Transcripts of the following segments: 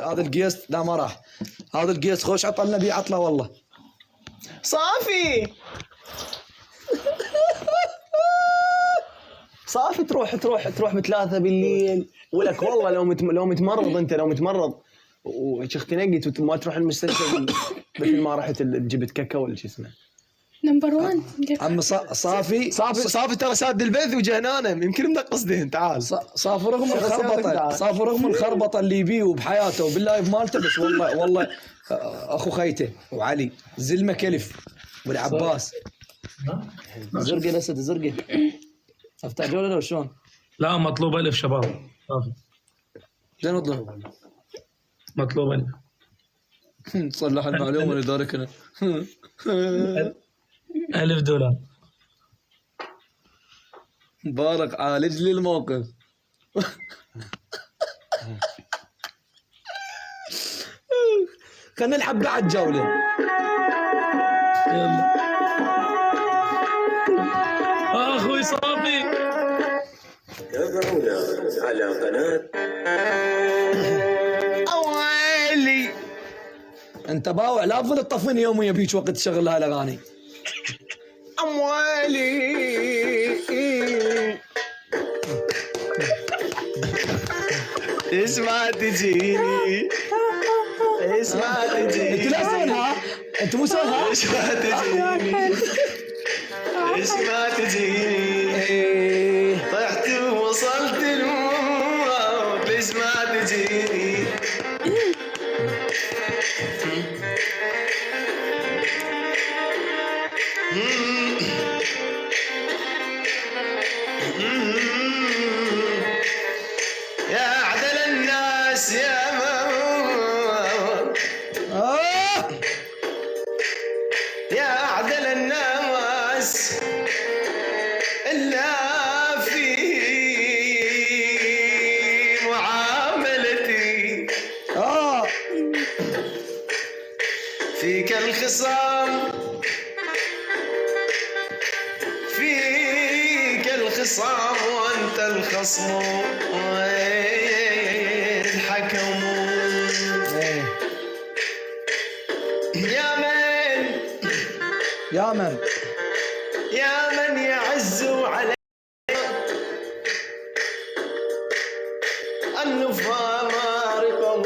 هذا القيس لا ما راح. هذا القيس خوش عطلنا بيه عطله والله. صافي صافي تروح بثلاثة بالليل ولك والله لو متمرض انت لو متمرض وشخت نقيت وما تروح المستشفى مثل ما رحت جبت كاكا ولا شو اسمه. نمبر 1 عم صافي ترى ساد البث وجهنانه يمكن منقص دهن. تعال صافي رغم الخربطه اللي بيه وبحياته وباللايف مالته، بس والله اخو خيته وعلي زلمه كلف والعباس زرقه الاسد زرقه. افتح جوله لو شلون؟ لا مطلوب ألف شباب. زين اطلب مطلوب ألف. تصلح المعلومه لذلك $1000. مبارك عالج لي الموقف. خلينا نلعب بعد جولة. يلا أخوي صافي. تابعونا على قناة أويلي. انت باوع لا تظل تطفني يوميا بيك وقت تشغل هاي الاغاني. أموالي اسمع تجيني اسمع تجيني. انت لا سوينها انت مو سوينها. اسمع تجيني اسمع تجيني طحت ووصلت الموت اسمع تجيني. يا عدل الناس يا يا عدل الناس إلا في معاملتي فيك الخصام فيك الخصام وأنت الخصم الحكم. يا من يعز علي النفى مارقه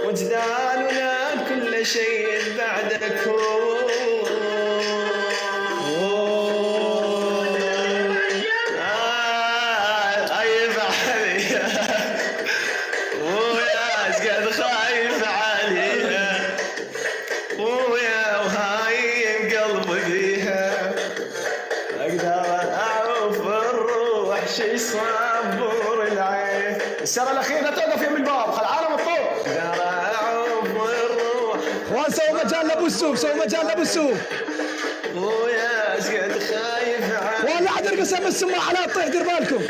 وجداننا كل شيء بعدك. خايف علي ويا قد خايف عليها ويا وهايم قلبي فيها اقدر اعوف الروح شي صبور العين. السنه الاخيره توقف يم الباب خل العالم الطوب. اقدر اعوف الروح. اخوان سووا مجال لابو السوق ويا قد خايف عليها والله عاد القسم السماعه لا تطيح دير بالكم.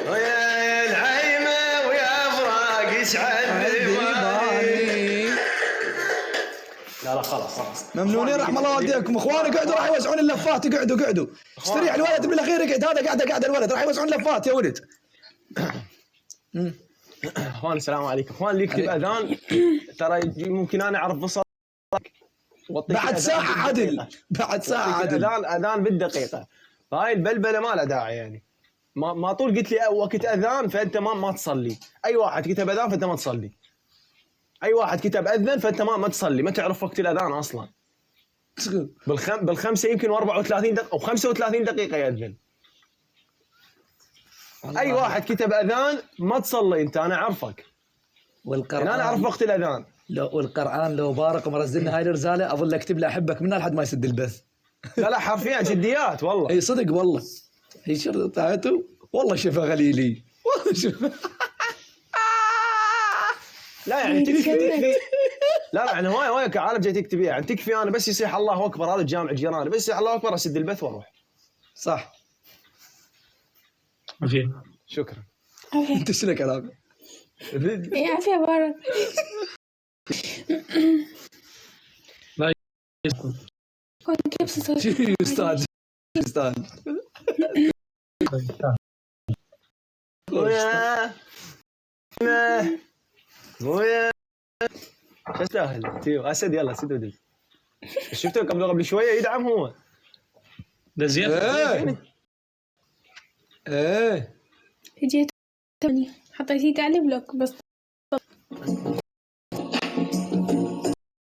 ويا العيمه ويا فراق يسعد ديواني. لا خلاص ممنونين رحم الله والديكم. اخواني قعدوا راح يوزعون اللفات. قعدوا استريح الولد بالاخير يقعد. هذا قاعد الولد راح يوزعون اللفات يا ولد. اخوان السلام عليكم. اخوان اللي يكتب اذان ترى ممكن انا اعرف بصوتك بعد ساعه عدل اذان بالدقيقه. هاي البلبله ما لها داعي يعني. ما طول قلت لي وقت اذان فانت ما تصلي. اي واحد كتب اذان فانت ما تصلي. اي واحد كتب اذن فانت ما تصلي. ما تعرف وقت الاذان اصلا. بالخمسه يمكن 34 دقيقه او 35 دقيقه ياذن. اي واحد كتب اذان ما تصلي انت. انا اعرفك والقرآن انا اعرف وقت الاذان. والقرآن لو بارك ومرزلنا هاي الرساله اظل اكتب له احبك منها لحد ما يسد البث. لا حرفيا جديات والله. اي صدق والله. هي شرطه تاعته والله شفا غليلي والله شفا. لا يعني تكفي. لا يعني هوايه كعالم جاي تكتب يعني تكفي. انا بس يصيح الله اكبر هذا الجامع جيراني بس يصيح الله اكبر اسد البث واروح. صح. عافية. شكرا. انت شنو كلامك؟ يا عافية بارك. لا كيف صوت استاذ خويا خويا شو استاهل تيو اسد يلا سد ودز شفته قبل شويه يدعم هو ده زيادة. ايه جيت تاني حطيتيه على بلوك بس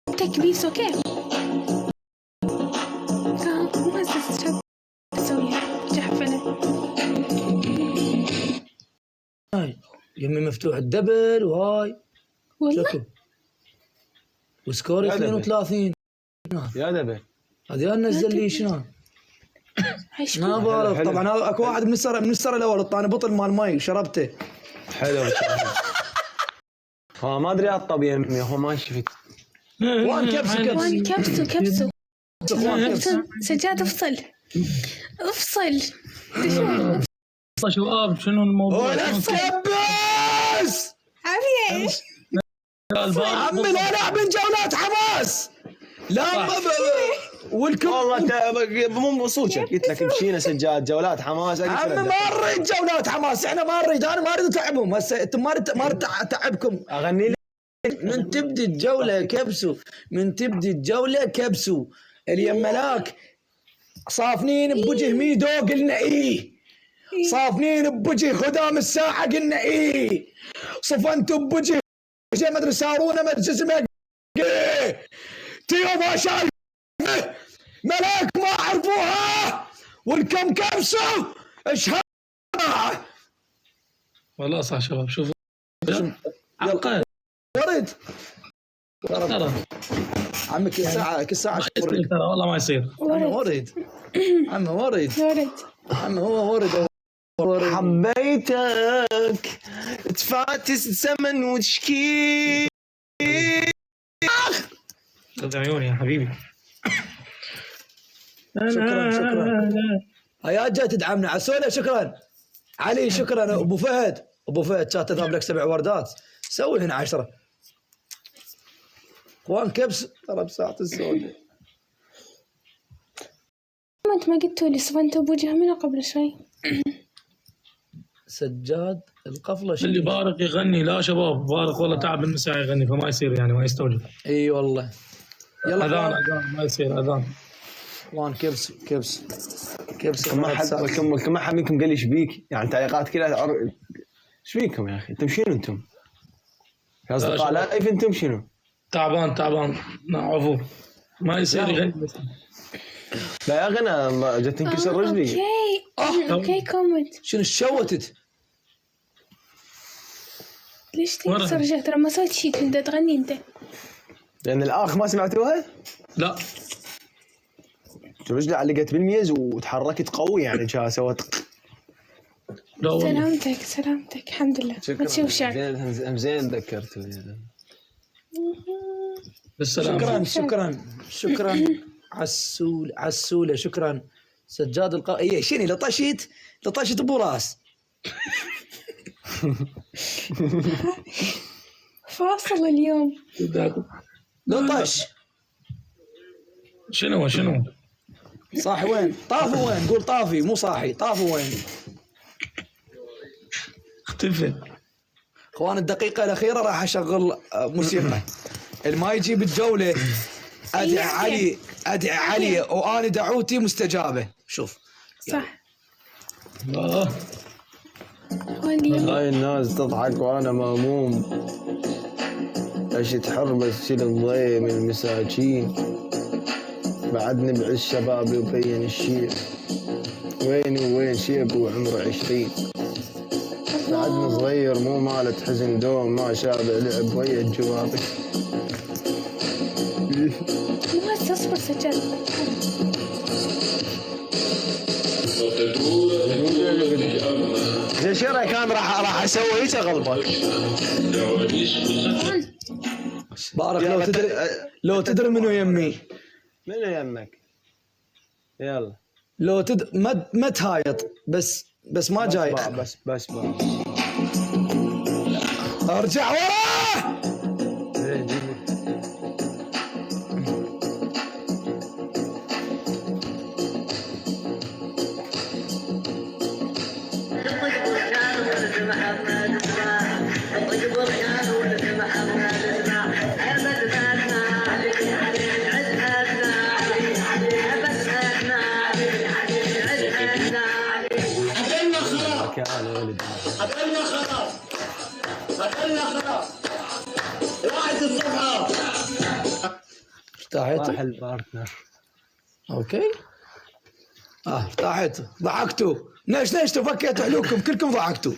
تكبيس اوكي مو هسه شو تسويها جحفلة هاي يمي مفتوح الدبل وهاي والله شكو وسكوري يا دبل. 32 يا دبل هذه نزل لي شنو هاي شو ما بعرف حلو. طبعا هذا اكو واحد من السر الاول اعطاني بطل مال مي شربته حلو ها ما ادري اطب يمي هو ما شفت وان كبسه وان كبسوا كبسوا وان كبسه سجاد افصل افصل شو شنو الموضوع؟ ولا تكبس عافية عمي لا لعب من جولات حماس لا والكم والله مو بصوتك قلت لك مشينا سجاد جولات حماس عمي ما نريد جولات حماس احنا ما نريد انا ما اريد اتعبهم هسه انتم ما اريد اتعبكم اغني لك من تبدي الجوله كبسوا من تبدي الجوله كبسوا اليملاك صافنين بوجه ميدو قلنا ايه صافنين بوجه هدام الساعه قلنا ايه صفنتوا بوجه ما ادري سارونا ما اسمه ايه تيو ما شايفه ملاك ما عرفوها والكم كبسوا اشهد والله صح شباب شوفوا يلا عقل ورد ترى عمي كل ساعه ترى والله ما يصير عمي ورد عمي ورد ورد عمي هو ورد حبيتك تفاتس الزمن وتشكي خذ عيوني يا حبيبي شكرا هيا جاي تدعمنا عسوله شكرا علي شكرا ابو فهد كانت ذاب لك 7 وردات سوي هنا 10 اخوان كبس ترى بساعه السوداء ما انت ما قلتوا لي صفنتوا بوجه منه قبل شوي سجاد القفله اللي بارق يغني لا شباب بارق والله تعب المساء يغني فما يصير يعني ما يستوجب اي والله يلا اذان ما يصير اذان اخوان كبس ما حد منكم قال لي ايش بيك يعني تعليقات كذا ايش بيكم يا اخي انتم شنو انتم يا اصدقاء لايف انتم شنو تعبان عفو ما يصير يغني بس لا يا اخي انا جت تنكسر رجلي اوكي كومنت شنو شوتت ليش تنكسر رجلك ترى ما سويت شيء كنت تغني انت لان الاخ ما سمعتوها لا رجلي علقت بالميز وتحركت قوي يعني جا سوت لا والله سلامتك الحمد لله ما تشوف شعر زين ذكرته بالسلامة شكرا عسولة شكرا سجاد اي شنو لطشت ابو راس فاصل اليوم لطش شنو صاحي وين طافي وين قول طافي مو صاحي طافي وين اختفى اخوان الدقيقة الأخيرة راح أشغل موسيقى الما يجيب الجولة أدعي علي وأنا دعوتي مستجابة شوف صح الله هاي الناس تضحك وانا مهموم عشت حر بس شيل الضي من المساكين بعدني بعز شبابي وبين الشيب ويني وين شيب وعمره 20 بعدني صغير مو مالت حزن دوم ما شابع لعب ويا الجوابي مو هسه اصبر سجاد زين شو رايك كان راح اسوي هيك غلبك بارك لو تدري منو يمي منو يمك يلا لو ما تهايط بس ما جاي بس ارجع ورا كان ولد أكلنا خلاص راحت الصفحة. ارتاحت؟ راح البارتنر. اوكي. ارتاحت، ضحكتوا، نشتوا، فكيتوا حلوكم، كلكم ضحكتوا.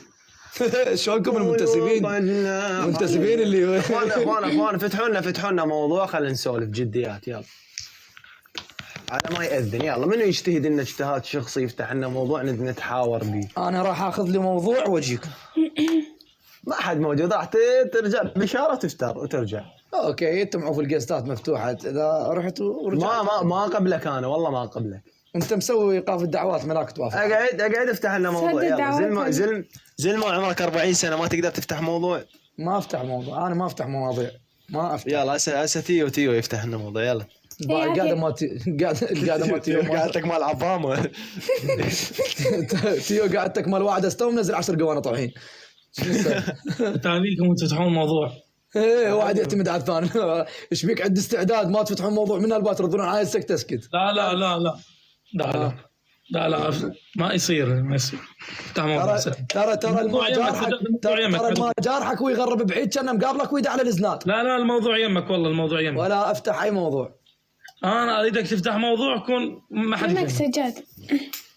شلونكم المنتسبين اللي اخوان فتحوا لنا موضوع، خلينا نسولف جديات. يلا على ما يأذن، يلا منو يجتهد انه اجتهاد شخصي يفتح لنا موضوع نتحاور به. انا راح اخذ لي موضوع واجيكم. ما حد موجود، راح ترجع بشاره تفتر وترجع. اوكي، انتم في الجستات مفتوحه، اذا رحتوا ورجعت. ما قبلك انا، والله ما قبلك. انت مسوي ايقاف الدعوات، ملاك توافق. اقعد افتح لنا موضوع. يلا زلمه عمرك 40 سنه ما تقدر تفتح موضوع. ما افتح موضوع، انا ما افتح مواضيع، ما افتح. يلا هسه تيو يفتح لنا موضوع. يلا القعده ما تيو قعدتك مال عظامه. تيو قعدتك مال واحد استوى منزل 10 قوانه طالعين. تعنيكم تفتحون موضوع. ايه، واحد يعتمد على الثاني. ايش بيك عند استعداد ما تفتحون موضوع من البات تردون على السكت اسكت. لا ما يصير افتح موضوع. ترى ما جارحك ويغرب بعيد كانه مقابلك ويدع على الازناد. لا الموضوع يمك، والله الموضوع يمك. ولا افتح اي موضوع. انا اريدك تفتح موضوع كون ما حد يمك سجاد.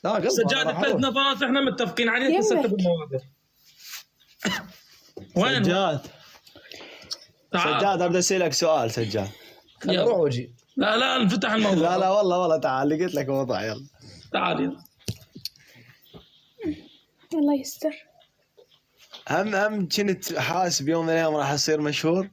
لا سجاد، الثلاث نظرات احنا متفقين عليه. تسكت بالمواضيع. وين سجاد؟ ابدا اسالك سؤال. سجاد خليني اروح واجي. لا نفتح الموضوع. لا والله تعال، قلت لك موضوع. يلا تعال يلا. الله يستر. هم كنت حاسب يوم من الايام راح اصير مشهور.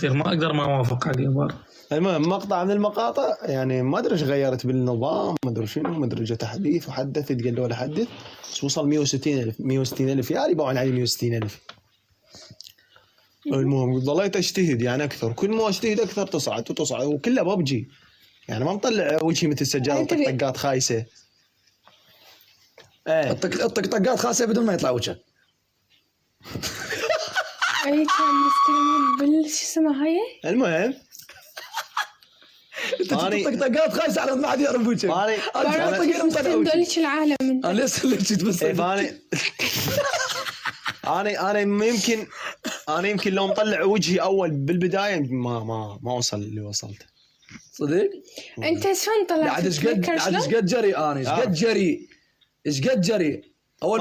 ما اقدر ما اوافق عليه برضه. المهم مقطع من المقاطع، يعني ما ادري ايش غيرت بالنظام، ما ادري شنو، ما ادري جاء تحديث وحدثت قالوا له حدث، بس وصل 160,000 يعني باعوا علي 160,000. المهم ضليت اجتهد يعني اكثر، كل ما اجتهد اكثر تصعد وكلها ببجي، يعني ما مطلع وجهي مثل السجاده طقطقات خايسه. ايه طقطقات خاصه بدون ما يطلع وجهك. اي كان مستلمون شو اسمها هاي. المهم طقطقات خايسه على ما حد يعرف وجهك. دولش العالم. انا لسه جيت بس. انا يمكن لو مطلع وجهي اول بالبدايه ما وصل اللي وصلته. صدق؟ انت شلون طلعت؟ قاعد ايش قد جري انا، ايش قد جري اول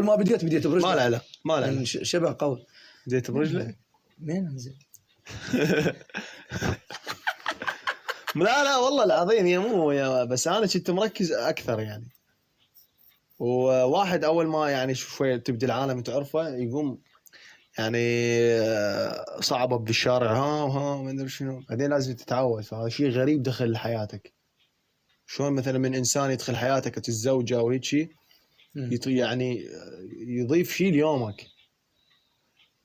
ما بديت برجلي. ما لا شبه قوي. بديت برجلي مين انزل؟ لا والله العظيم بس انا كنت مركز اكثر يعني. وواحد اول ما يعني شوي تبدي العالم تعرفه يقوم يعني صعبه بالشارع ها ما ادري شنو، بعدين لازم تتعود. فهذا شيء غريب دخل حياتك. شلون مثلا من انسان يدخل حياتك تتزوجه وهيك شيء يعني يضيف شيء ليومك.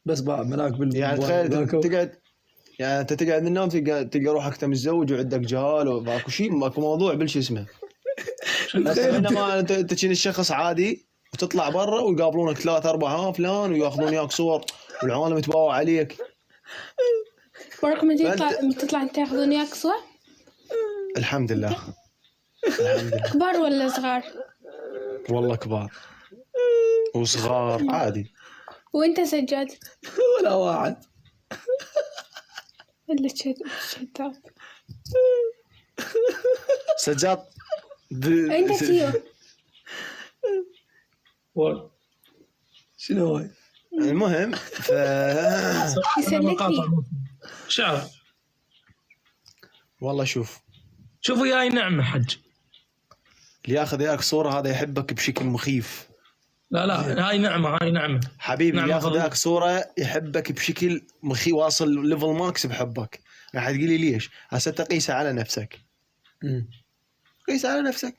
بس بقى ملاك يعني تخيل تقعد، يعني انت تقعد من النوم تلقى روحك انت متزوج وعندك جهال وماكو شيء، ماكو موضوع بالشي اسمه. بينما انت تكون الشخص عادي وتطلع برا ويقابلونك 3-4 فلان وياخذون وياك صور والعوالم تباوع عليك. وراك ما تطلع انت ياخذون وياك صور؟ الحمد لله. كبار ولا صغار؟ والله كبار وصغار عادي. وانت سجاد؟ ولا واحد. اللي شتاب. سجاد انت تيو شنو هاي؟ المهم يسلك لي. شعر. والله شوف، شوفوا ياي نعمة حج. اللي ياخذ ياك صورة هذا يحبك بشكل مخيف. لا هاي نعمة، هاي نعمة حبيبي، نعم اللي ياخذ فضل. ياك صورة يحبك بشكل مخيف، واصل ليفل ماكس بحبك. راح تقولي ليش؟ هسه تقيسها على نفسك. قيسها على نفسك.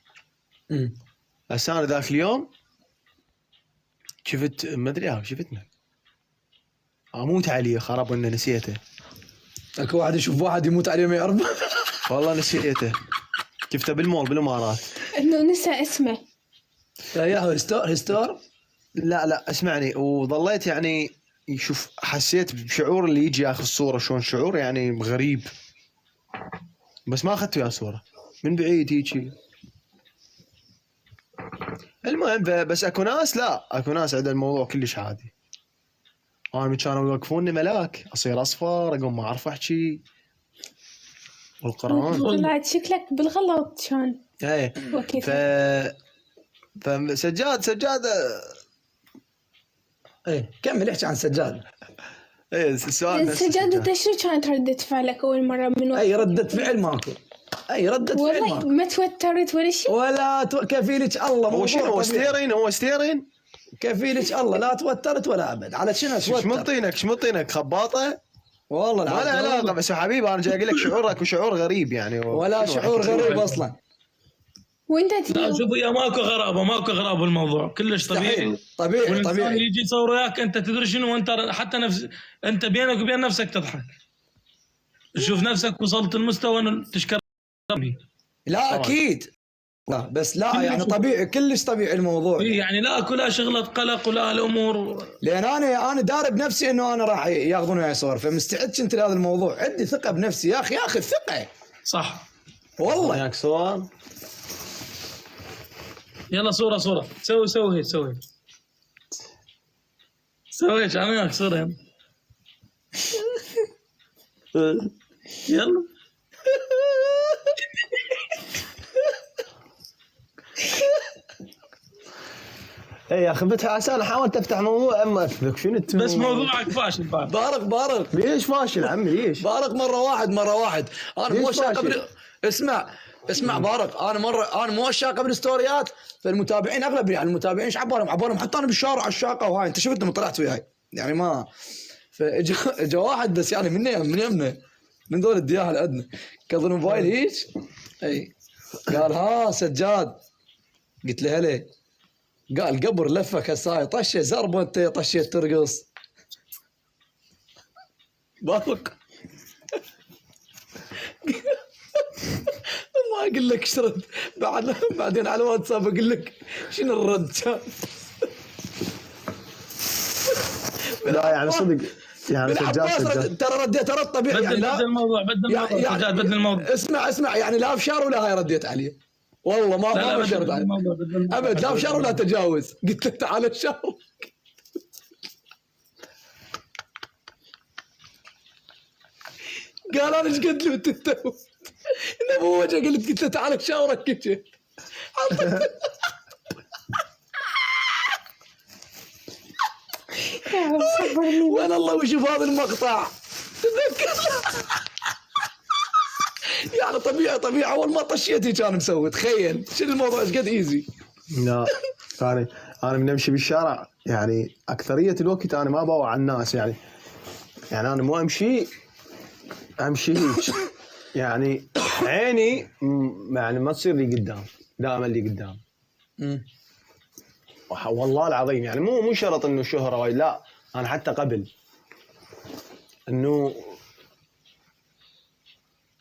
هسه انا ذاك اليوم شفت، ما ادري شفتنا، اموت عليه خراب انه نسيته. اكو واحد يشوف واحد يموت عليه ما يعرف. والله نسيته، شفته بالمول بالامارات. انه نسى اسمه. يا هستار. لا اسمعني، وظليت يعني شوف، حسيت بشعور اللي يجي ياخذ صورة، شلون شعور يعني غريب، بس ما اخذت وياه صورة من بعيد هيجي. المهم بس اكو ناس، لا اكو ناس عند الموضوع كلش عادي. انا كانوا يوقفوني ملاك، اصير اصفر، اقوم ما اعرف احكي والقرآن. طلعت شكلك بالغلط شلون. ايه وكذا. فسجاد ايه كمل احكي عن سجاد. ايه السؤال نفسه سجاد، انت شنو كانت ردة فعلك اول مرة من وقت؟ اي ردة فعل ماكو. اي ردة فعل والله ماكو. ما توترت ولا شيء. ولا كفيلك الله. هو شنو؟ هو ستيرين، هو ستيرين. كفيلك الله لا توترت ولا ابد. على شنو توتر؟ شمطينك خباطه. والله ما له علاقه، بس يا حبيبي انا جاي اقول لك شعورك وشعور غريب يعني. ولا شعور غريب اصلا. وانت لا تيو. شوفوا يا ماكو غرابة بالموضوع، كلش طبيعي. طبيعي والإنسان يجي يصور وياك انت تدري شنو، وانت حتى انت بينك وبين نفسك تضحك، تشوف نفسك وصلت المستوى انه تشكر ربي. لا اكيد. لا بس لا يعني طبيعي، كلش طبيعي الموضوع. إيه يعني لا اكو لا شغله قلق ولا الامور. لان انا داري بنفسي انه انا راح ياخذون وياي صور، فمستعد كنت لهذا الموضوع. عندي ثقه بنفسي يا اخي، ياخذ ثقه صح والله. وياك صور. يلا صوره سوي هيك سوي هيك انا وياك صوره يلا اي يا اخي فتح عسى، انا حاولت افتح موضوع اما اثبك شنو بس موضوعك فاشل بعد. بارق ليش فاشل عمي ليش؟ بارق مره واحد انا مو قبل. اسمع بارق، انا مو قبل ستوريات، فالمتابعين اغلب يعني المتابعين ايش عبالهم حتى انا بالشارع على الشاقه، وهاي انت شفت لما طلعت وياي يعني ما. فاجا واحد بس يعني من يمنا من دول الدياها الادنى، كذا الموبايل هيك. اي قال ها سجاد، قلت له هلا. قال قبر لفك هساي طشه زربه انت طشه ترقص. بارق ما اقول لك ايش رد بعدين على الواتساب اقول لك شنو الرد كان. لا يعني صدق يعني سجاد ترى رديت رد طبيعي يعني. بدل الموضوع سجاد بدل الموضوع. اسمع يعني لا بشار ولا هاي رديت عليه والله ما بشرت عليه ابد، لا بشار ولا تجاوز. قلت له تعال الشهر. قال انا ايش قلت له انت انه مو وجه. قلت له تعال شاورك كذا. وين الله وشوف هذا المقطع تذكر. يعني طبيعي اول ما طشيتي كان مسوي. تخيل شنو الموضوع ايش قد ايزي. لا انا من امشي بالشارع يعني اكثريه الوقت انا ما باوع على الناس يعني انا مو امشي هيك يعني عيني يعني ما تصير لي قدام، دائما لي قدام. والله العظيم يعني مو شرط انه شهره وايد، لا انا حتى قبل انه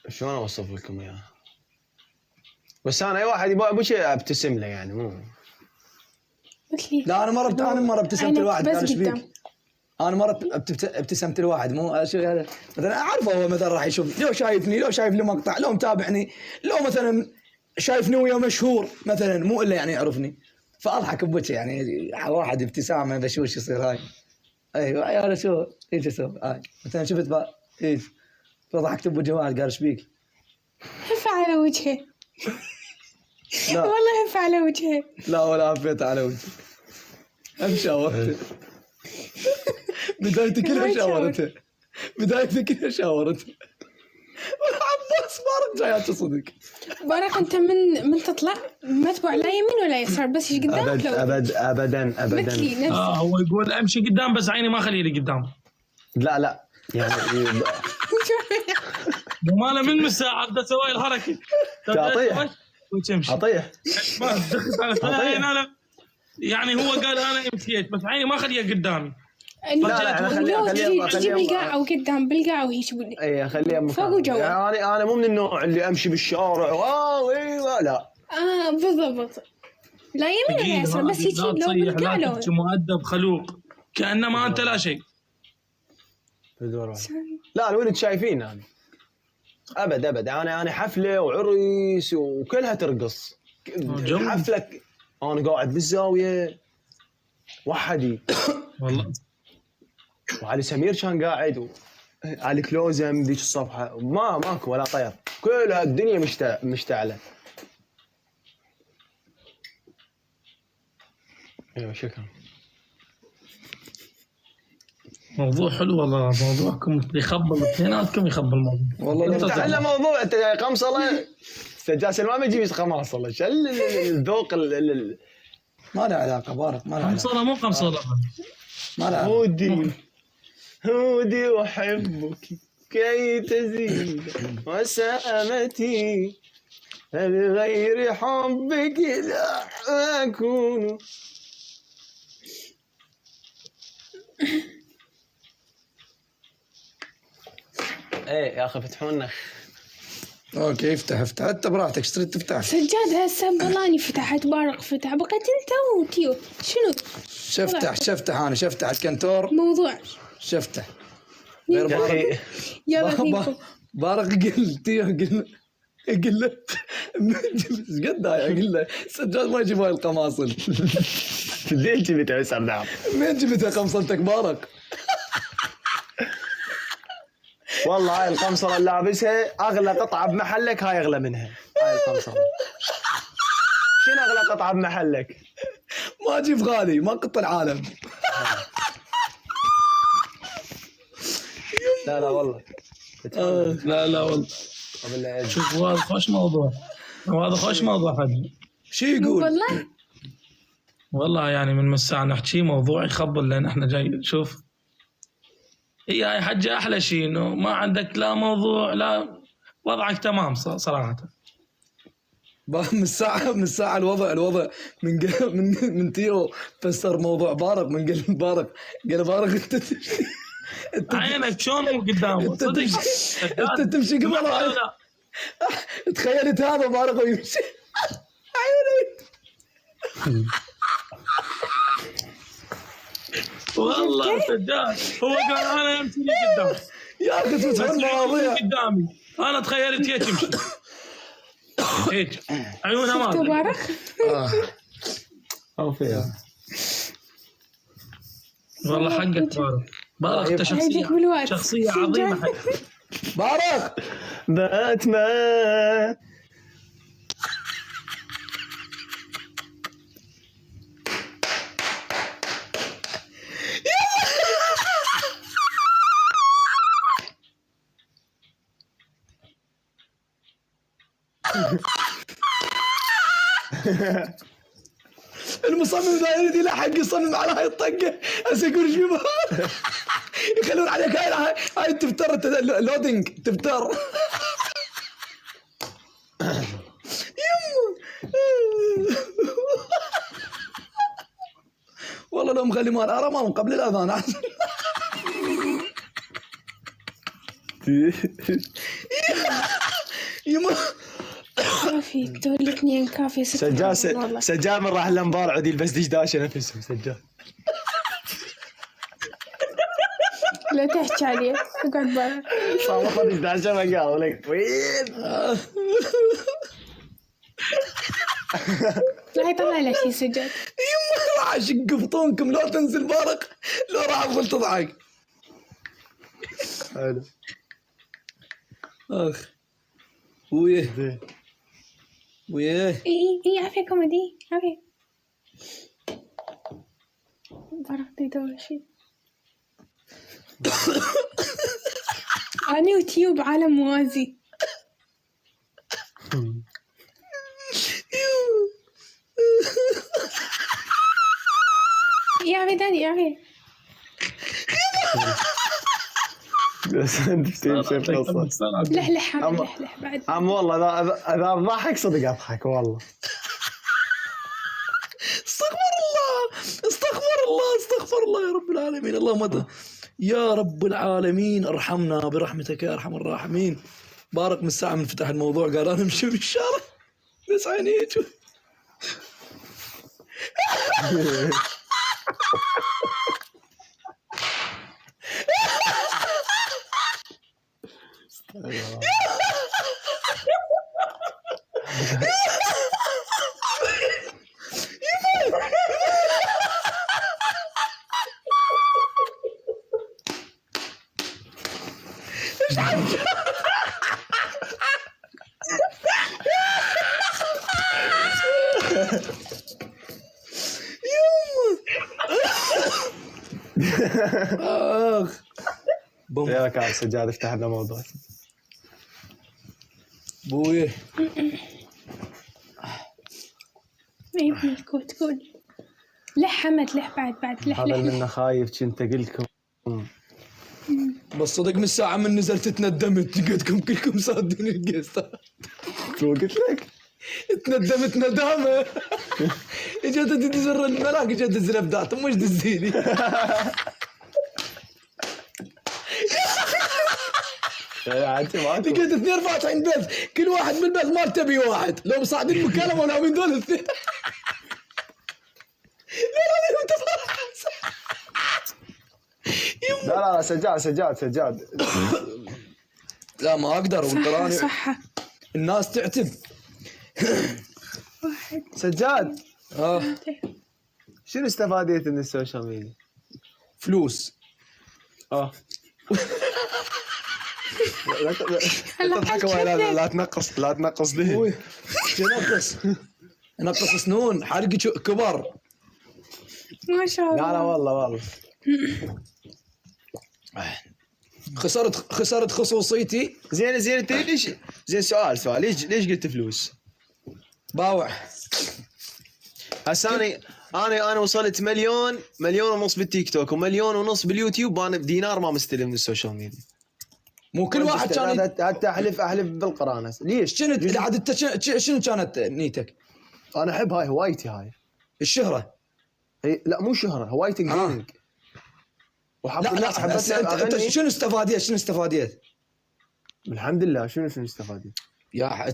شلون اوصف لكم اياها، بس انا اي واحد يبغى ابو شيء ابتسم له يعني مو. لا انا مره ابتسمت لواحد قال ايش بيك. انا مره ابتسمت لواحد مو مثلا اعرفه هو مثلا راح يشوف لو شايفني، لو شايف لي مقطع، لو متابعني، لو مثلا شايفني ويا مشهور مثلا مو الا يعني يعرفني، فاضحك بوجهه يعني. واحد ابتسامه بشوش يصير هاي. ايوه يا شو ايش اسوي هاي مثلا شفت ايش فضحكت بوجه واحد قال ايش بيك. خف على وجهه. لا والله هف على وجهي. لا ولا عفيت على وجهي. امشي شاورته. بدايتي كلها شاورته. بدايتي كلها شاورته. عباس بارك جايات صدق. بارك انت من تطلع متبوع لا يمين ولا يسار بس ايش قدامك لو ابدا مثلي نفس. هو يقول امشي قدام بس عيني ما خلي لي قدام. لا يعني وما انا من الساعه ابدا اسوي الحركه. تعطيه وتمشي. اعطيه ما دخلت على انا يعني هو قال انا مشيت بس عيني ما خليها قدامي. لا انا خليها تجي بالقاع او قدام بالقاع وهي شو بدي. اي خليها فوق وجوا. يعني انا مو من النوع اللي امشي بالشارع واو ايوه لا. بالضبط. لا يمين ولا يسار بس هيك لو بالقاع لا لو تمشي مؤدب خلوق كانما انت لا شيء. لا الولد شايفين يعني ابد انا حفله وعريس وكلها ترقص. حفله انا قاعد بالزاويه وحدي والله. وعلي سمير كان قاعد وعلي كلوزم ذيك الصفحه ماكو ولا طير كلها الدنيا مشتعله. ايوه شكرا. موضوع حلو والله. موضوعكم يخبل اثنيناتكم يخبل الموضوع. والله انت على موضوع انت قمصله سجاسل ما بيجي قماصله شو الذوق ما له علاقه بارك ما له علاقه. قمصله مو قمصله. ما له علاقه. هودي احبك كي تزيد وسامتي بغير حبك لا اكون. ايه يا اخي فتحوا لنا. اوكي افتح انت براحتك ايش تريد تفتح. سجاد هسه بلاني فتحت بارق فتح بقيت انت وتيو شنو؟ شفتح انا شفتح الكنتور موضوع شفتح. يا اخي يلا فيكم. بارق قل تيو قل له ايش قد اقول له سجاد ما يجيب هاي القماصل. ليه جبتها يا سرداب؟ منين جبتها قمصلتك بارق؟ والله هاي القمصرة اللي لابسها اغلى قطعة بمحلك هاي اغلى منها. هاي القمصرة شنو اغلى قطعة بمحلك؟ ما اجيب غالي ما قط العالم. لا والله لا والله. شوف هذا خوش موضوع. وهذا خوش موضوع حبيبي. شو يقول؟ والله يعني من مساء نحكي موضوع يخبل لان احنا جاي شوف. هي حجة احلى شيء انه ما عندك لا موضوع لا وضعك تمام صراحة. من الساعة الوضع من تيو فسر موضوع بارق من قال بارق انت عينك شلون مو قدامه صدق. انت تمشي قبل تخيلت هذا بارق ويمشي عيني. والله سجاد هو قال انا امشي قدام. يا اخي تفتحون مواضيع قدامي انا تخيلت هيك تمشي هيك عيونها ما تبارك. او فيها والله حقك بارك انت شخصية عظيمة حق بارق باتمان. المصمم ذا يريد يلحق يصمم على هاي الطقه هسه يقول شو يخلون عليك هاي تفتر اللودينج تفتر. والله لو مخلي مال ارمام قبل الاذان. يما كافي دول الاثنين كافي. سجاد من راح الانبار عدي يلبس دشداشه نفسه سجاد. لا تحكي عليه اقعد برا. صار دشداشه ما قال لك وين. لا يطلع له شيء سجاد. يما راح اشق بطونكم لو تنزل بارق لو راح اقول تضحك. حلو اخ ويه ويه اي عافية كوميدي عافية برغتي دور شيء أنا يوتيوب عالم موازي يا عافية داني يا عافية بس انت تمشي القصه. لح حامل لح بعد عم والله اذا ضحك صدق اضحك والله. استغفر الله استغفر الله استغفر الله يا رب العالمين. اللهم يا رب العالمين ارحمنا برحمتك يا ارحم الراحمين. بارك من الساعة من فتح الموضوع قال انا امشي بالشارع بس عينيت اخ بوم يا كان سجاد افتح لنا موضوع. بويه ما يبني تقول لح حمد لح بعد لح هذا لح منا خايف كنت قلكم. بس صدق من الساعة من نزلت تندمت لقيتكم كلكم صادين القصة. شو قلت لك؟ تندمت ندامة اجت تزر الملاك اجت تنزل بدات مش تزيني. لقيت اثنين فاتحين بث كل واحد من البث ما تبي واحد لو مصعدين مكالمة ولا من دول الاثنين. لا سجاد لا ما اقدر والقران صح الناس تعتب. سجاد اه شنو استفاديت من السوشيال ميديا؟ فلوس. لا تنقص لي. نقص سنون حرق كبر. ما شاء الله. لا والله خسرت خصوصيتي. زين انت ليش زين سؤال ليش قلت فلوس؟ باوع هسه انا وصلت مليون ونص بالتيك توك ومليون ونص باليوتيوب وانا بدينار ما مستلم من السوشيال ميديا. مو كل واحد كان حتى احلف بالقرانه. ليش؟ عاد انت شنو كانت نيتك؟ انا احب هاي هوايتي هاي الشهرة. لا مو شهرة هوايتي الجيمنج. وحب الناس انت شنو استفاديت؟ الحمد لله. شنو استفاديت؟ يا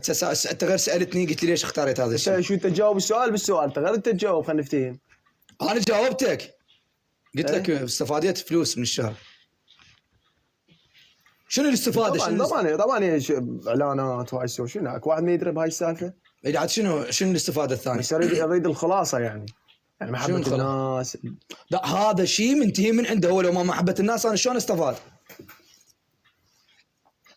انت غير سالتني قلت لي ليش اختاريت هذا الشيء؟ شو تجاوب السؤال بالسؤال انت غير انت تجاوب خلينا نفتهم. انا جاوبتك قلت لك استفاديت فلوس من الشهر. شنو الاستفاده؟ طبعا اعلانات وهاي شنو اكو واحد ما يدري بهاي السالفه. عاد شنو الاستفاده الثانيه؟ بس اريد الخلاصه يعني محبه الناس. لا هذا شيء منتهي من عنده. هو لو ما محبه الناس انا شلون استفاد؟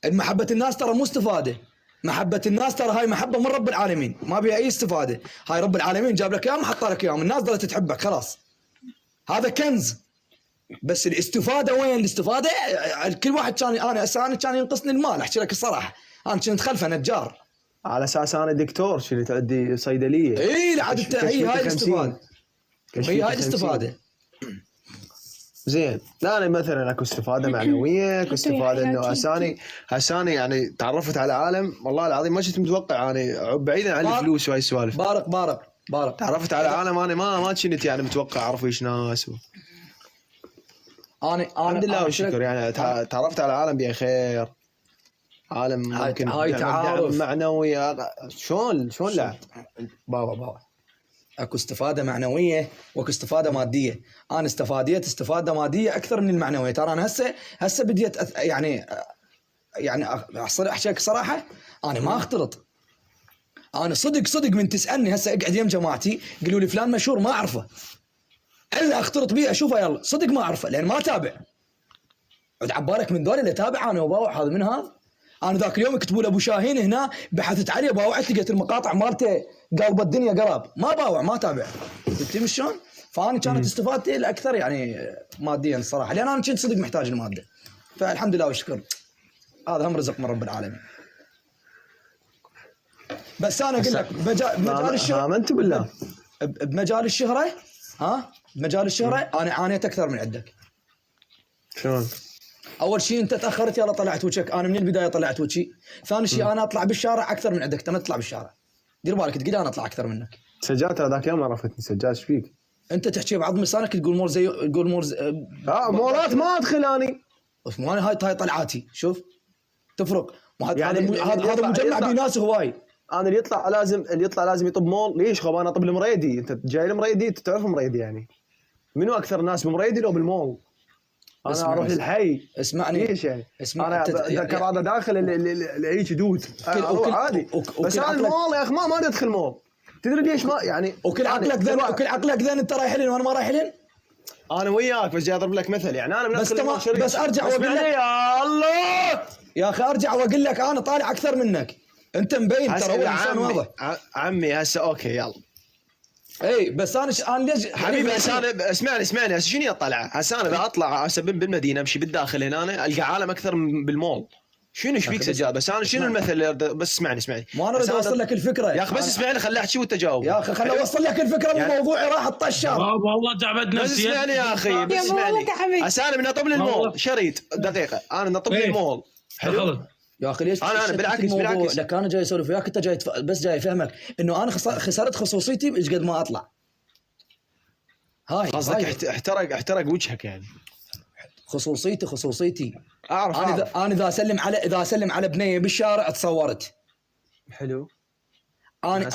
محبه الناس ترى مو استفاده. محبه الناس ترى هاي محبه من رب العالمين ما بيها اي استفاده. هاي رب العالمين جاب لك اياهم حط لك اياهم الناس ظلت تحبك خلاص. هذا كنز. بس الاستفاده وين الاستفاده؟ كل واحد كان ينقصني المال. احكي لك الصراحه انا كنت خلفه نجار على اساس انا دكتور شنو تعدي صيدليه. اي عاد انت هاي الاستفاده. هي هاي الاستفاده. زين لا انا مثلا اكو استفاده معنويه اكو استفاده انه هساني يعني تعرفت على عالم والله العظيم ما كنت متوقع. انا بعيدا عن الفلوس وهاي السوالف. بارك تعرفت على عالم انا ما كنت يعني متوقع اعرف ايش ناس انا الحمد لله والشكر يعني تعرفت على عالم بخير. عالم ممكن هاي تعارف معنوي. شلون لا بابا اكو استفاده معنويه واكو استفاده ماديه. انا استفاده ماديه اكثر من المعنويه. ترى انا هسه بديت يعني احكي لك صراحه انا ما اختلط. انا صدق من تسالني هسه اقعد يم جماعتي قالوا لي فلان مشهور ما اعرفه الا اختلط بيه اشوفه يلا صدق ما اعرفه لان ما اتابع. عد عبالك من ذول اللي اتابع انا وباوع هذا من هذا. انا ذاك اليوم يكتبوا لابو شاهين هنا بحثت عليه باوعت لقيت المقاطع مالته قلب الدنيا قراب ما باوع ما تابع فهمت شلون؟ فانا كانت استفادتي الاكثر يعني ماديا الصراحه لان انا كنت صدق محتاج الماده فالحمد لله والشكر هذا هم رزق من رب العالمين. بس انا اقول لك بمجال الشهره امنت بالله بمجال الشهره بمجال الشهره انا عانيت اكثر من عندك. شلون؟ اول شيء انت تاخرت يلا طلعت وجهك انا من البدايه طلعت وجهي. ثاني شيء انا اطلع بالشارع اكثر من عندك انت ما تطلع بالشارع دير بالك تقول انا اطلع اكثر منك. سجاد ترى ذاك اليوم عرفتني سجاد ايش فيك؟ انت تحكي بعض لسانك تقول مور زي تقول مور مورات ما ادخل اني مو انا هاي طلعاتي شوف تفرق يعني هذا مجمع بناس هواي. انا اللي يطلع لازم يطب مول ليش خب انا اطب المريدي انت جاي المريدي انت تعرف المريدي يعني منو اكثر ناس بمريدي لو بالمول؟ انا اروح للحي اسمعني ليش يعني؟ اسمع انا ذكر هذا داخل اللي هيك دود عادي بس انا المول يا اخي ما ادخل مول تدري ليش ما يعني وكل عقلك ذن انت رايح لين وانا ما رايح لين انا وياك بس جاي اضرب لك مثل يعني انا من بس ارجع واقول لك يا الله يا اخي ارجع واقول لك انا طالع اكثر منك انت مبين ترى هو انسان واضح عمي هسه اوكي يلا اي بس انا ليش حبيبي هسه انا اسمعني هسه شنو الطلعه هسه انا اذا اطلع هسه بالمدينه امشي بالداخل هنا القى عالم اكثر بالمول شنو ايش فيك سجاد بس انا شنو المثل بس اسمعني ما انا اريد اوصل لك الفكره يا اخي بس اسمعني خليني احكي وانت جاوب يا اخي خليني اوصل لك الفكره من موضوعي راح الطشر والله تعبت بس نفسي اسمعني يا اخي بس اسمعني هسه انا من اطب للمول شريط دقيقه انا نطب للمول حلو يا اخي ليش انا بالعكس لك انا جاي اسولف وياك انت جاي بس جاي افهمك انه انا خسرت خصوصيتي ايش قد ما اطلع هاي قصدك احترق وجهك يعني خصوصيتي اعرف انا اذا اسلم على بنيه بالشارع تصورت حلو انا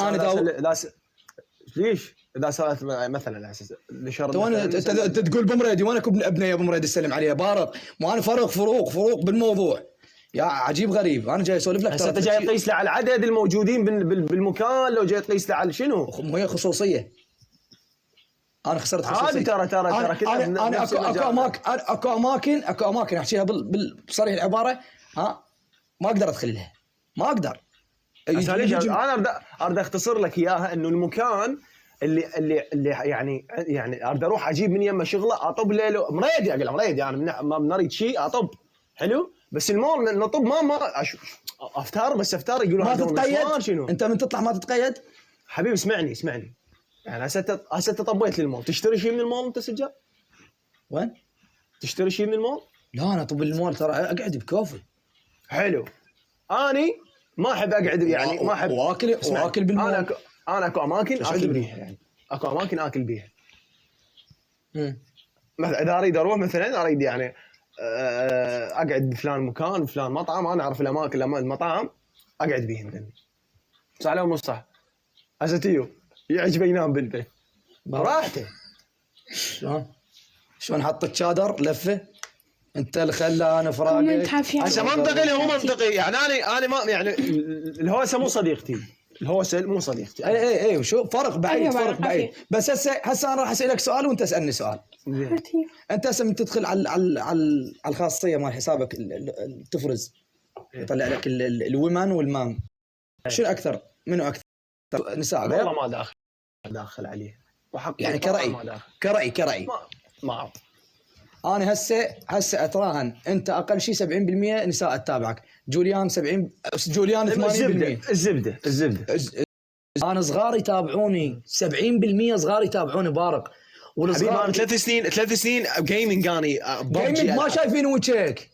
ليش اذا صارت مثلا على اساس انت تقول بمريدي وانا ابنيه بمريدي اسلم عليها بارق مو انا فروق بالموضوع يا عجيب غريب انا جاي اسولف لك هسه انت جاي تقيس له على العدد الموجودين بالمكان لو جاي تقيس له على شنو؟ هي خصوصيه انا خسرت عادي خصوصيتي ترى كذا انا اكو اماكن احكيها بصريح العباره ما اقدر ادخل لها ما اقدر انا اريد اختصر لك اياها انه المكان اللي يعني اريد اروح اجيب من يمه شغله اطب له مريدي اقول مريدي انا ما بنريد شيء اطب حلو بس المول نطب ما افتار بس افتار يقولوا ما تتقيد شنو انت من تطلع ما تتقيد حبيبي اسمعني يعني هسه طبيت للمول تشتري شيء من المول انت سجاد وين تشتري شيء من المول لا انا طب المول ترى اقعد بكوفي حلو اني ما احب اقعد يعني ما احب واكل بالمول انا اكو اماكن اكل بيها يعني اكو اماكن اكل بيها مثلا اذا اريد اروح مثلا اريد يعني اقعد بفلان مكان بفلان مطعم انا اعرف الاماكن المطاعم اقعد بيهم صح ولا مو صح؟ هسه تيو يعجبه ينام بالبيت براحته شلون حطت شادر لفه انت اللي خلاني فراقك هسه منطقي هو منطقي يعني انا ما يعني الهوسه مو صديقتي الهوسه مو صديقتي اي شو فرق بعيد بس هسه انا راح اسالك سؤال وانت اسالني سؤال انت هسه من تدخل على الخاصيه مال حسابك تفرز يطلع لك الومن والمام شنو اكثر منو اكثر نساء والله ما داخل عليه وحق يعني كرأي ما اعرف انا هسه اتراهن انت اقل شيء 70% نساء تتابعك جوليان 80% الزبده انا صغاري يتابعوني 70% صغاري يتابعوني بارق والصغار 3 سنين جيمنج اني ما شايفين وجهك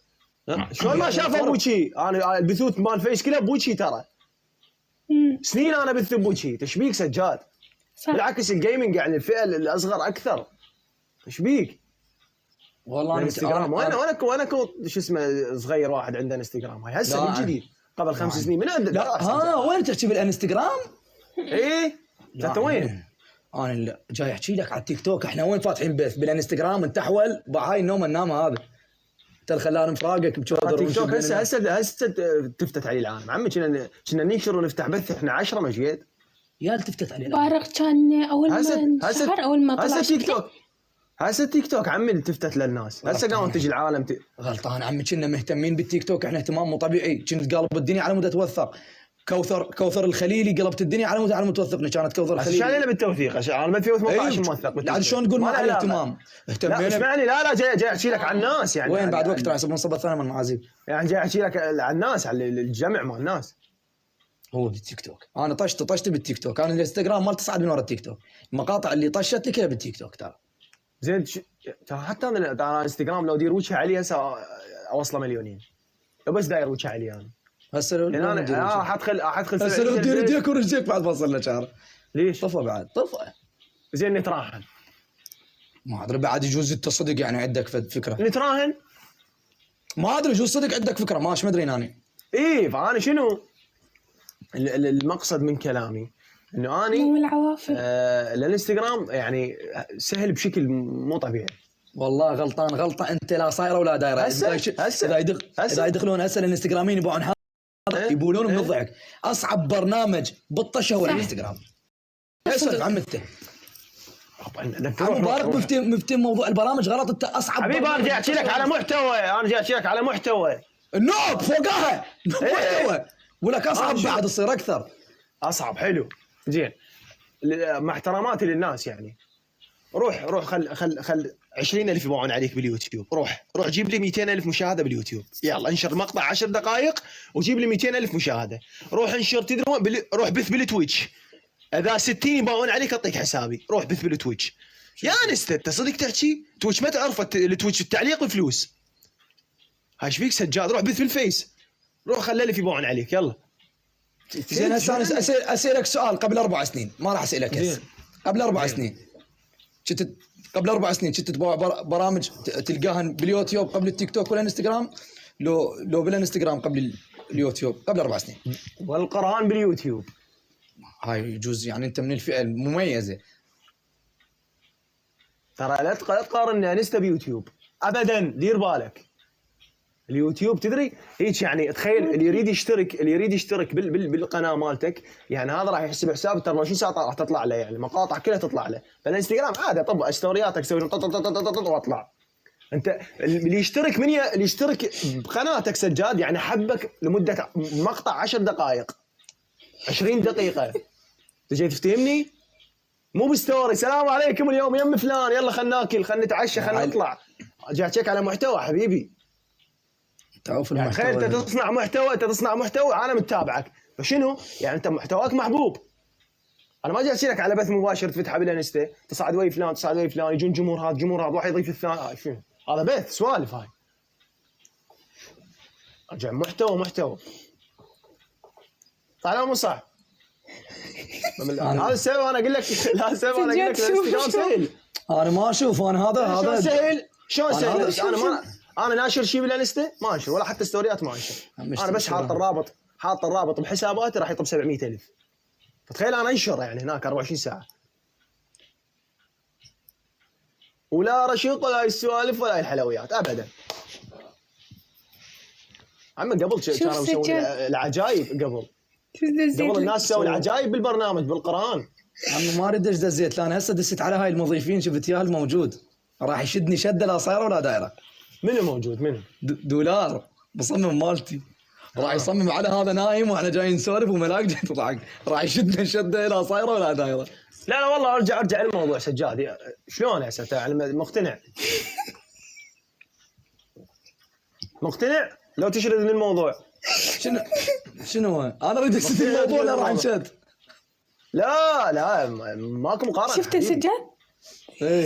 شلون ما شافوا بوجهي انا البثوث مال فيس كله بوجهي ترى سنين انا بث بوجهي تشبيك سجاد بالعكس الجيمنج يعني الفئه الاصغر اكثر تشبيك والله انستغرام وانا كنت شو اسمه صغير واحد عنده انستغرام هاي هسه من جديد قبل 5 سنين من لا وين تحكي بالانستغرام؟ ايه انت وين؟ انا جاي احكي لك على التيك توك احنا وين فاتحين بث بالانستغرام انتحول بهاي النوم النامه هذا انت اللي خلاني مفراقك بشودر تيك توك هسه تفتت علي العالم عمي كنا ننشر ونفتح بث احنا 10 مجيد يا التفتت عليه بارق كان اول ما طلع هسه تيك توك هسه التيك توك عمي اللي تفتت للناس، هسه قاموا تجي العالم غلطان عمي، كنا مهتمين بالتيك توك، احنا اهتمام مو طبيعي، كنت قلب الدنيا على مود توثق. كوثر الخليلي قلبت الدنيا على مود توثقني، كانت كوثر عشان الخليلي. علينا بالتوثيق، عشان انا 2018 موثق عاد شلون نقول ما عليه اهتمام؟ لا اهتمينا. اسمعني، لا جاي احكي لك عن الناس يعني. وين بعد وقت راح يصير منصب الثاني من المعازيم. يعني جاي احكي لك عن الناس، على الجمع مال الناس. هو بالتيك توك انا طشت بالتيك توك، انا الانستغرام مال تصعد من ورا التيك توك، المقاطع اللي طشت لي كلها بالتيك توك. ترى زين ترى حتى انا انستغرام لو دير وجهي علي هسه اوصله مليونين، لو بس داير وجهي علي انا. هسه لو يعني انا راح ادخل هسه لو تدير يديك ورجليك بعد ما وصلنا شهر. ليش؟ طفى بعد طفى. زين نتراهن، ما ادري بعد يجوز انت صدق يعني عندك فكره. نتراهن ما ادري يجوز صدق عندك فكره، ماش مدري اني. ايه. فانا شنو المقصد من كلامي؟ انه اني مو العوافل. الانستغرام يعني سهل بشكل مو طبيعي. والله غلطان غلطه انت، لا صايره ولا دايره. اذا يدخلون هسه الانستغراميين يبغون هذا يبولون من الضحك. اصعب برنامج بالطشه هو الانستغرام. اسولف عم انت مبارك مفتي موضوع البرامج غلط. انت اصعب حبيبي انا جاي احكي لك على محتوى، انا جاي احكي لك على محتوى النوب فوقها محتوى ولك اصعب بعد تصير اكثر اصعب. حلو زين، مع احتراماتي للناس يعني. روح خل 20,000 يبيعون عليك باليوتيوب. روح جيب لي 200,000 مشاهده باليوتيوب. يلا انشر مقطع 10 دقائق وجيب لي 200,000 مشاهده. روح انشر تدري روح بث بالتويتش. اذا 60 يبيعون عليك اعطيك حسابي. روح بث بالتويتش. يا انست انت صدق تحكي تويتش ما تعرف التويتش التعليق بفلوس. هاي ايش فيك سجاد؟ روح بث بالفيس. روح خلي اللي يبيعون عليك. يلا زين. هسه انا اسالك سؤال. قبل 4 سنين ما راح اسالك هسه. قبل 4 سنين قبل 4 سنين كنت تبغى برامج تلقاها باليوتيوب قبل التيك توك والانستغرام؟ لو بالانستغرام قبل اليوتيوب قبل 4 سنين. والقرآن باليوتيوب. هاي يجوز يعني انت من الفئه المميزه. ترى لا تقارن انستا بيوتيوب ابدا. دير بالك اليوتيوب تدري هيك يعني. تخيل اللي يريد يشترك بالقناه مالتك يعني، هذا راح يحسب حساب 24 ساعه راح تطلع له يعني المقاطع كلها تطلع له. فالانستغرام عادي طبق ستورياتك تسوي واطلع. انت اللي يشترك بقناتك سجاد يعني حبك لمده مقطع 10 دقائق 20 دقيقه. تجي تفتهمني؟ مو بستوري السلام عليكم اليوم يم فلان يلا خلينا ناكل خلينا نتعشى خلينا نطلع. جاي تشيك على محتوى حبيبي. تعرف يعني تخيل انت تصنع محتوى انا متابعك فشنو يعني انت محتواك محبوب. انا ما جاي اشيلك على بث مباشر تفتحه بالانستا تصعد وي فلان يجون جمهور هذا واحد يضيف الثاني. شنو هذا بث سوالف هاي. ارجع محتوى طالما مو صح. هذا السبب انا اقول لك لا السبب انا اقول لك الانستغرام سهل. انا ما اشوف انا هذا سهل. شلون سهل؟ انا ناشر شيء بالانستا ما انشر ولا حتى ستوريات ما انشر. انا بس حاط الرابط بحساباتي راح يطب 700,000. فتخيل انا انشر يعني هناك 24 ساعه ولا رشيق ولا السوالف ولا الحلويات ابدا. عم قبل كانوا يسوون العجايب. قبل الناس سووا العجايب بالبرنامج بالقرآن. عمي ما اريد ادز زيت لان هسه دست على هاي المضيفين شفت ياهل موجود راح يشدني شده لا صايره ولا دايره. منو موجود؟ منو؟ دولار مصمم مالتي راح يصمم على هذا نايم واحنا جايين نسولف وملاك جاي تضحك راح يشدنا شده لا صايره ولا دايره. لا والله ارجع الموضوع سجاد. شلون هسه مقتنع لو تشرد من الموضوع. شنو انا اريد اسد الموضوع لا راح نشد. لا ماكو مقارنه. شفت سجاد؟ ايه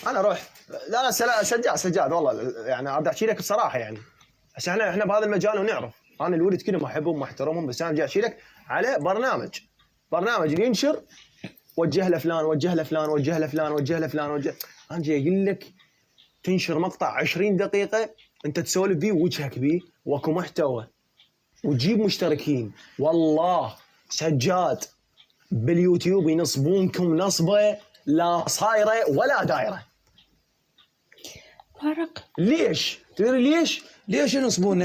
انا اروح. لا سجاد والله يعني اريد احكي لك بصراحه يعني عشان احنا بهذا المجال ونعرف. انا الولد كلهم احبهم واحترمهم بس انا جاي احكي لك على برنامج ينشر وجه له فلان. انا جاي اقول لك تنشر مقطع 20 دقيقه انت تسولف بيه وجهك بيه واكو محتوى وتجيب مشتركين. والله سجاد باليوتيوب ينصبونكم نصبه لا صايره ولا دايره. فرق. ليش؟ تدري ليش ينصبونا؟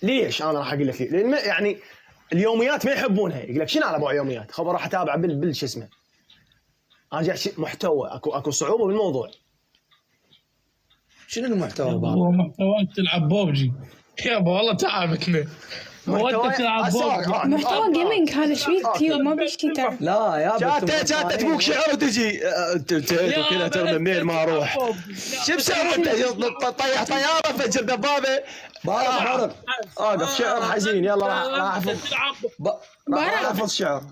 ليش؟ انا راح اقول لك لان يعني اليوميات ما يحبونها، يقول لك شنو على ابو يوميات؟ خبر راح اتابع شو اسمه. انا جاي محتوى، اكو صعوبه بالموضوع. شنو المحتوى بابا؟ هو محتواك تلعب بوبجي يابا والله تعبتنا. وانت تلعب بوبجي محتوى جيمنج هذا شوي كثير ما بشتي لا يا شات تبوك شعر وتجي كذا ترمي منين ما اروح. شو بسوي انت؟ طيح طياره فجر دبابه. بارق اقف شعر حزين. يلا راح احفظ. راح احفظ شعر.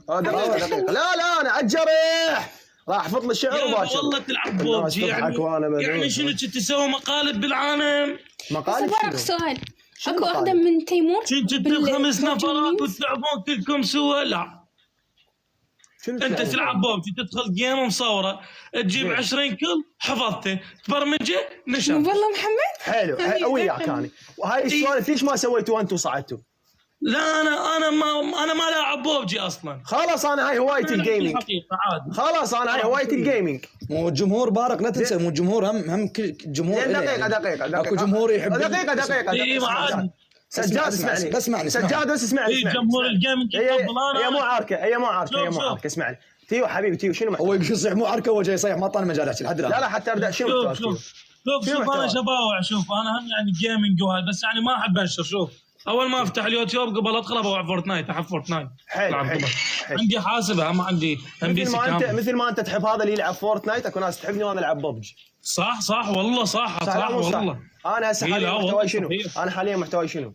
لا انا اتجرح. راح احفظ لي الشعر وباشر. والله تلعب بوبجي يعني شنو كنت تسوي مقالب بالعالم؟ مقالب بارق سؤال، اكو اقدم من تيمور؟ كنت تجيب 5 نفرات وتلعبون كلكم سوا؟ لا انت تلعب بوبجي تدخل جيم مصوره تجيب 20 كل حفظته تبرمجه نشر. والله محمد حلو وياك انا. وهاي السوالف ليش ما سويتوا انتم صعدتوا؟ لا انا ما لاعب بوبجي اصلا. خلاص انا هاي هوايتي الجيمنج. خلاص انا هاي هوايتي الجيمنج. مو الجمهور بارق لا تنسى، مو الجمهور هم جمهور. دقيقة اكو جمهور يحب. دقيقة. سجاد اسمعني. سجاد اسمعني. جمهور الجيمنج يفضل انا. هي مو عركة. اسمعني تيو حبيبي تيو شنو هو يصيح مو عركه، هو جاي يصيح ما اعطاني مجال احكي لحد الان. لا حتى ابدا. شوف انا شباوع. شوف انا هم يعني جيمنج وهاي، بس يعني ما احب انشر. شوف اول ما افتح اليوتيوب قبل ادخل ابغى فورتنايت. احب فورتنايت. حلو. عندي حاسبه ما عندي ام بي سي كامل. مثل ما انت تحب هذا اللي يلعب فورتنايت، اكو ناس تحبني وانا العب ببجي. صح والله صح والله. انا هسه حاليا محتواي شنو؟ انا حاليا محتواي شنو؟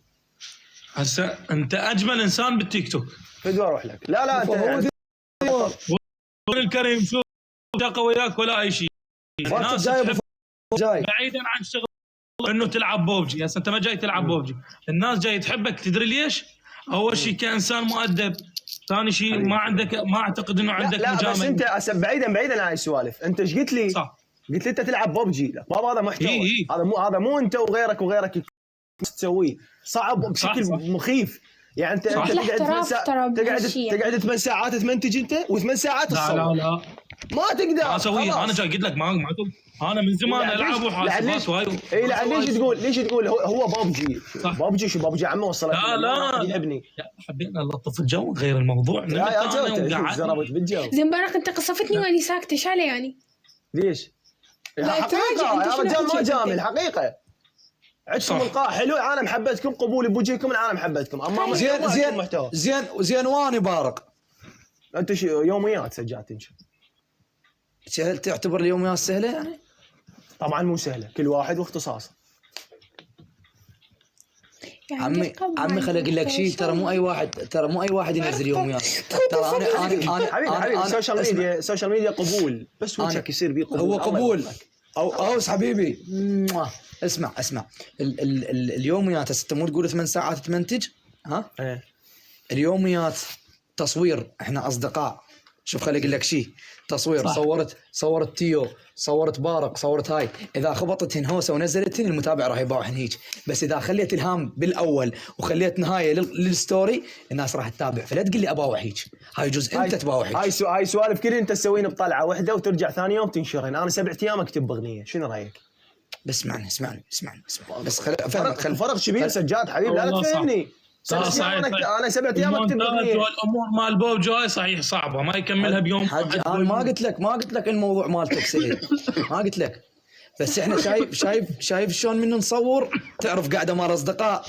هسه انت اجمل انسان بالتيك توك. فدوى اروح لك. لا انت الكريم. شوف دقه وياك ولا اي شيء. الناس جاي بعيدا عن شغل انه تلعب بوبجي. هسه انت ما جاي تلعب بوبجي، الناس جاي تحبك. تدري ليش؟ اول شيء كانسان مؤدب، ثاني شيء ما اعتقد انه عندك مجامله. لا بس انت بعيدا عن السوالف، انت ايش قلت لي؟ صح. قلت لي انت تلعب بوبجي. لا بابا هذا محتوى. هذا مو انت وغيرك تسويه. صعب بشكل مخيف. يعني انت تقعد 8 ساعات تمنتج انت و8 ساعات تصور. لا ما تقدر اسويها. انا جاي قلت لك ما انا من زمان العب وحاسبات وهاي. ليش تقول هو بوبجي شو بوبجي عمه وصلت. لا يحبني. حبينا نلطف الجو غير الموضوع. يا زربت بالجو. زين بارق انت قصفتني وانا ساكته شاله يعني. ليش؟ حقيقه يا رجال ما جامل حقيقه. عندكم القاء حلو، العالم حبتكم، قبول بوجهكم، العالم حبتكم. اما زين واني بارق. انت يوميات سجلت انت. هل تعتبر اليوميات سهله يعني؟ طبعا مو سهله، كل واحد واختصاصه. عمي خليني اقول لك شيء، ترى مو اي واحد ينزل يوميات. ترى انا حبيبي السوشيال ميديا قبول، بس وجهك يصير بيه قبول. هو قبول اوس حبيبي. اسمع اليوميات هسه انت مو تقول 8 ساعات تمنتج؟ ها؟ اليوميات تصوير. احنا اصدقاء. شوف خليني اقول لك شيء، تصوير. صورت تيو، صورت بارق، صورت هاي. اذا خبطتهن هوسه ونزلتهن المتابع راح يباوعن هيك. بس اذا خليت الهام بالاول وخليت نهايه للستوري الناس راح تتابع. فلا تقول لي اباوع هيك. هاي جزء انت تباوع هيك. هاي سوالف كلها انت تسوين بطلعه واحده وترجع ثاني يوم تنشرين. انا 7 ايام اكتب باغنيه. شنو رايك؟ بس اسمعني بس الفرق كبير سجاد حبيبي. لا تفهمني. انا 7 ايام اكتب باغنيه. والامور مال بوبجي هاي صحيح صعبه ما يكملها بيوم. انا ما قلت لك الموضوع مالتك سهل. ما قلت لك. بس احنا شايف شلون منه نصور. تعرف قاعده مال اصدقاء،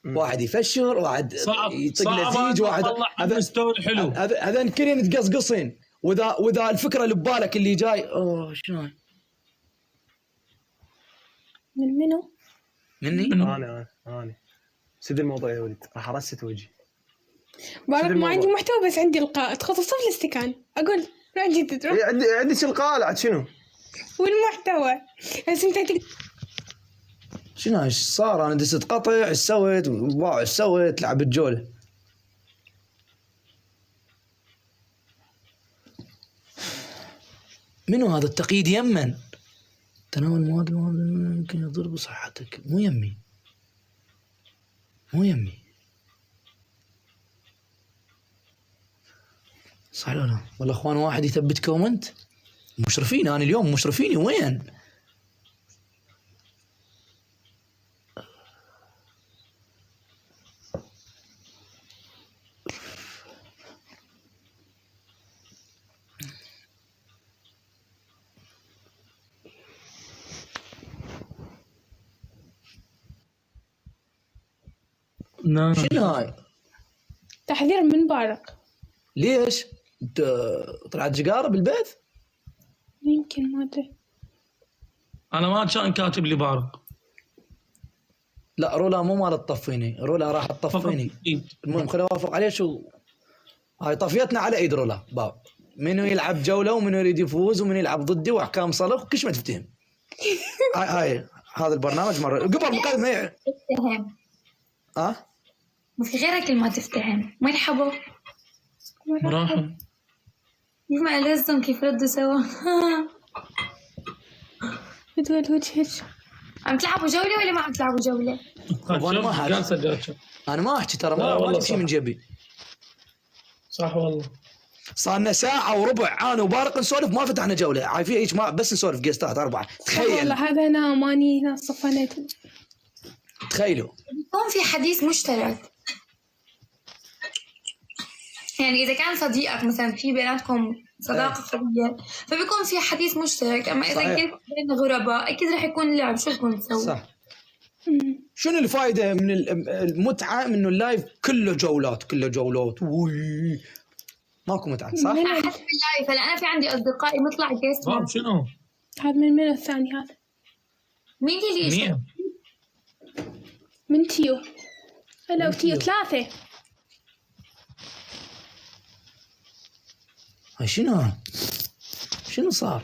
واحد يفشر، واحد يطق لزيج، واحد هذا ستوري حلو. هذا كلين يتقصقصين. واذا الفكره اللي ببالك اللي جاي شلون منو؟ مني انا سد الموضوع يا ولد. راح ارست وجهي. بارق ما عندي محتوى بس عندي القاء. تدخل تصف الاستكان اقول روح جدد روح. عندك القاء لا شنو؟ والمحتوى بس انت شنو ايش صار؟ انا دست قطع ايش سويت وباع ايش سويت. لعب الجوله. منو هذا التقييد يمن؟ تناول مواد يمكن يضر بصحتك. مو يمي صح ولا لا؟ والله اخوان واحد يثبت كومنت مشرفين. انا اليوم مشرفيني وين؟ نعم. شنو هاي؟ تحذير من بارق. ليش؟ انت طلعت جقاره بالبيت؟ يمكن ما ادري. انا ما كان كاتب لي بارق. لا رولا مو مال تطفيني، رولا راح تطفيني. المهم خليني اوافق عليه. شو هاي طفيتنا على ايد رولا باب، منو يلعب جوله ومنو يريد يفوز ومنو يلعب ضدي واحكام صلخ وكش ما تفتهم. هاي هذا البرنامج مره قبل مقدمه. تفتهم. ها ما في غيرك اللي ما تفتهم. مرحبا. مرحبا. يسمع لازم كيف ردوا سوا. بتقول وجهك. عم تلعبوا جولة ولا ما عم تلعبوا جولة؟ أنا ما حاجة. كان سجلت. انا ما احكي ترى، لا ما والله اجيب شيء صح. من جيبي. صح والله. صار لنا ساعه وربع انا وبارق نسولف، ما فتحنا جوله عارفين ايش، ما بس نسولف جيستات 4. تخيل والله هذا انا ماني هنا صفنت. تخيلوا بيكون في حديث مشترك. يعني إذا كان صديقك مثلا في بيناتكم صداقة قوية فبيكون في حديث مشترك، أما إذا صحيح. كنت بين غرباء أكيد رح يكون لعب. شو بدكم تسووا؟ صح. شنو الفائده من المتعه من انه اللايف كله جولات كله جولات؟ وي ماكو متعه صح؟ حسب اللايف. هلا أنا في عندي أصدقائي مطلع جيست. باب شنو؟ هذا من الثاني هذا. مين اللي يشتغل؟ مين؟ من تيو. هلا وتيو 3. هاي شنو هاي؟ شنو صار؟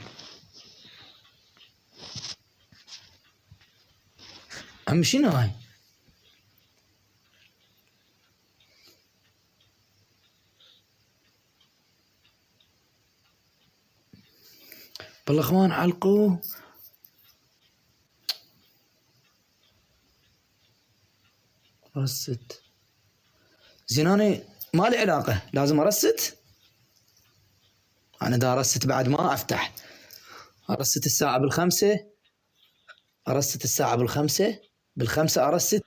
عم شنو هاي؟ بالاخوان علقوا. رست زين، انا ما لي علاقه، لازم ارست. انا دا ارست بعد ما افتح. ارست الساعه ب5، ارست الساعه ب5 ارست.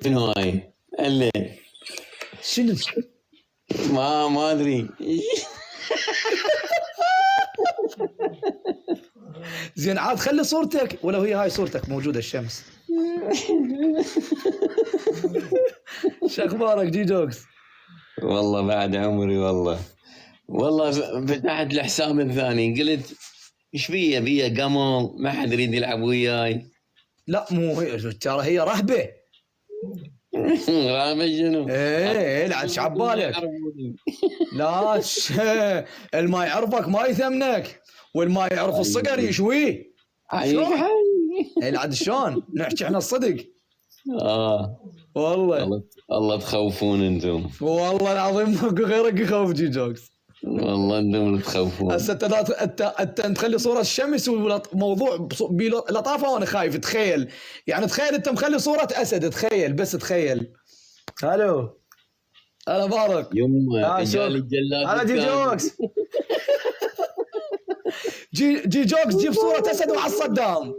شنو هاي؟ الليل شنو ما ادري. زين عاد خلي صورتك، ولو هي هاي صورتك موجوده الشمس. شو اخبارك جي جوكس؟ والله بعد عمري والله فتحت الحساب الثاني قلت ايش بيه قمر، ما حد يريد يلعب وياي. لا مو هي ترى، هي رهبه. رامي شنو؟ ايه لا شو عبالك؟ لا اللي ما يعرفك ما يثمنك، واللي ما يعرف الصقر يشويه. ايه لا عاد شلون نحكي احنا الصدق. والله الله تخوفون انتم. والله العظيم ماكو غيرك يخوف جي جوكس. والله انتم اللي تخوفون. هسه انت تخلي صوره الشمس وموضوع بلطافه وانا خايف. تخيل يعني، تخيل انت مخلي صوره اسد، تخيل بس تخيل. الو انا بارك يما رجال الجلاد. انا جي جوكس. جي جوكس جيب صوره اسد وعلى الصدام.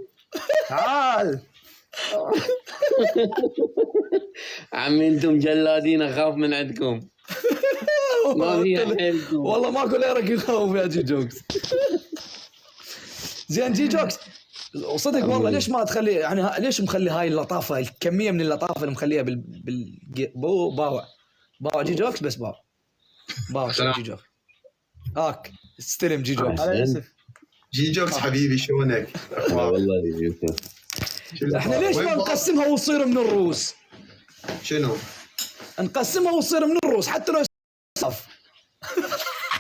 تعال عمي انتم جلادين، اخاف من عندكم. ما في حيلكم. والله ماكو غيرك يخوف يا جي جوكس. زين جي جوكس وصدق والله ليش ما تخلي يعني ليش مخلي هاي اللطافه، الكميه من اللطافه اللي مخليها باوع جي جوكس، بس باوع جي جوكس. هاك استلم جي جوكس. جي جوكس حبيبي شلونك؟ والله يجيكم. احنا ليش ما نقسمها وتصير من الروس؟ شنو؟ نقسمها وتصير من الروس حتى لو صف.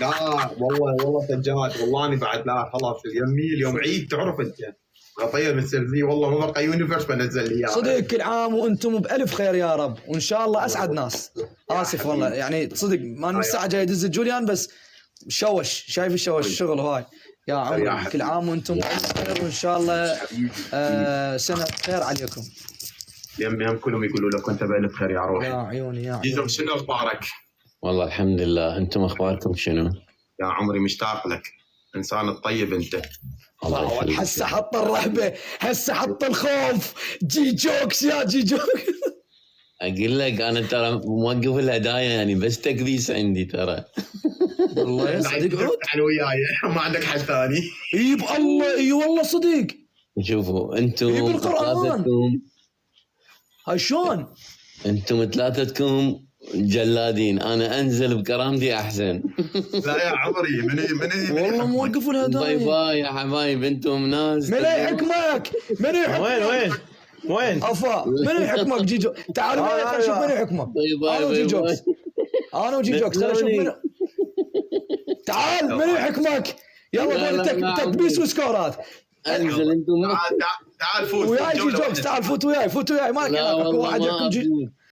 لا والله سجاد، والله اني بعد لا خلاص يمي اليوم عيد تعرف انت. اطير من السلفي والله ما بقى يونيفرس بنزل لي اياه. صدق كل عام وانتم بالف خير يا رب، وان شاء الله اسعد ناس. اسف والله يعني صدق ما من الساعه جاي يدز جوليان بس شايف الشغل هاي يا عمري. كل عام وانتم بالف خير وان شاء الله سنه خير عليكم. يمي كلهم يقولوا لك انت بالف خير يا روحي. يا عيوني يا جي جوكس شنو اخبارك؟ والله الحمد لله. انتم اخباركم شنو؟ يا عمري مشتاق لك، انسان الطيب انت. الله يخليك. هسه حط الرهبه، هسه حط الخوف. جي جوكس يا جي جوكس. اقول لك انا ترى موقف الهدايا يعني بس تكبيس عندي ترى. والله يا صدق عود انا وياي ما عندك حد ثاني. اي بالله اي والله صدق. شوفوا انتم بالقرآن. ثلاثتكم هاي شلون؟ انتم ثلاثتكم جلادين، انا انزل بكرامتي احسن. لا يا عمري والله موقفوا باي الهدايا. باي يا حبايب، انتم ناس. من يحكمك؟ من يحكمك؟ وين افا من يحكمك جيجو؟ تعال معي خلينا نشوف من يحكمك. باي باي انا باي وجيجوكس، انا وجيجوكس خلينا نشوف من. تعال من يحكمك؟ يلا لا، لا، تكبيس وسكورات. انزل انتم. تعال فوت وياي جيجوكس، تعال فوت وياي، فوت وياي، مالك لا علاقه. والله واحد ما يحكم أبي.